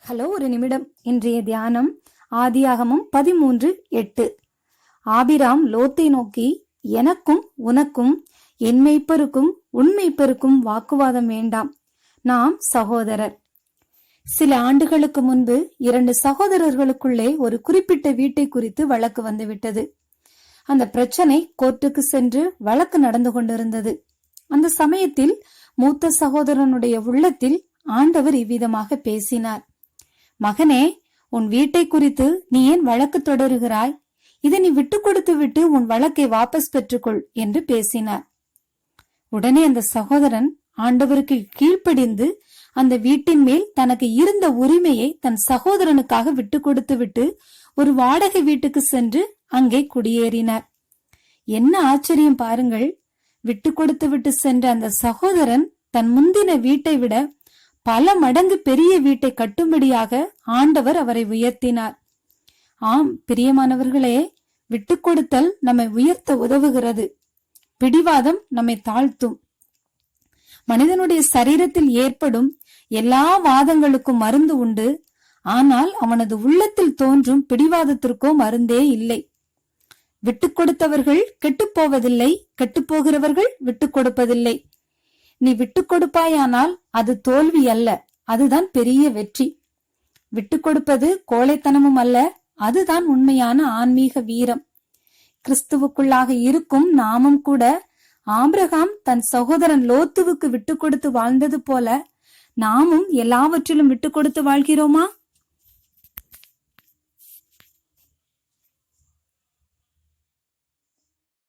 Hello, ஒரு நிமிடம். இன்றைய தியானம் ஆதியாகமம் 13:8. ஆபிராம் லோத்தை நோக்கி, எனக்கும் உனக்கும் என் மேய்ப்பருக்கும் உன் மேய்ப்பருக்கும் வாக்குவாதம் வேண்டாம், நாம் சகோதரர். சில ஆண்டுகளுக்கு முன்பு 2 சகோதரர்களுக்குள்ளே ஒரு குறிப்பிட்ட வீட்டை குறித்து வழக்கு வந்துவிட்டது. அந்த பிரச்சனை கோர்ட்டுக்கு சென்று வழக்கு நடந்து கொண்டிருந்தது. அந்த சமயத்தில் மூத்த சகோதரனுடைய உள்ளத்தில் ஆண்டவர் இவ்விதமாக பேசினார். மகனே, உன் வீட்டை குறித்து நீ ஏன் வழக்கு தொடருகிறாய்? இதை நீ விட்டு கொடுத்து விட்டு உன் வழக்கை வாபஸ் பெற்றுக்கொள் என்று பேசினார். உடனே அந்த சகோதரன் ஆண்டவருக்கு கீழ்ப்படிந்து அந்த வீட்டின் மேல் தனக்கு இருந்த உரிமையை தன் சகோதரனுக்காக விட்டு கொடுத்து விட்டு ஒரு வாடகை வீட்டுக்கு சென்று அங்கே குடியேறினார். என்ன ஆச்சரியம் பாருங்கள்! விட்டு கொடுத்து விட்டு சென்ற அந்த சகோதரன் தன் முந்தின வீட்டை விட பல மடங்கு பெரிய வீட்டை கட்டும்படியாக ஆண்டவர் அவரை உயர்த்தினார். ஆம் பிரியமானவர்களே, விட்டு கொடுத்தல் நம்மை உயர்த்த உதவுகிறது. பிடிவாதம் நம்மை தாழ்த்தும். மனிதனுடைய சரீரத்தில் ஏற்படும் எல்லா வாதங்களுக்கும் மருந்து உண்டு. ஆனால் அவனது உள்ளத்தில் தோன்றும் பிடிவாதத்திற்கோ மருந்தே இல்லை. விட்டு கொடுத்தவர்கள் கெட்டுப்போவதில்லை, கெட்டுப்போகிறவர்கள் விட்டு கொடுப்பதில்லை. நீ விட்டு கொடுப்பாயானால் அது தோல்வி அல்ல, அதுதான் பெரிய வெற்றி. விட்டு கொடுப்பது கோழைத்தனமும் அல்ல, அதுதான் உண்மையான ஆன்மீக வீரம். கிறிஸ்துவுக்குள்ளாக இருக்கும் நாமும் கூட ஆபிரகாம் தன் சகோதரன் லோத்துவுக்கு விட்டு கொடுத்து வாழ்ந்தது போல நாமும் எல்லாவற்றிலும் விட்டு கொடுத்து வாழ்கிறோமா?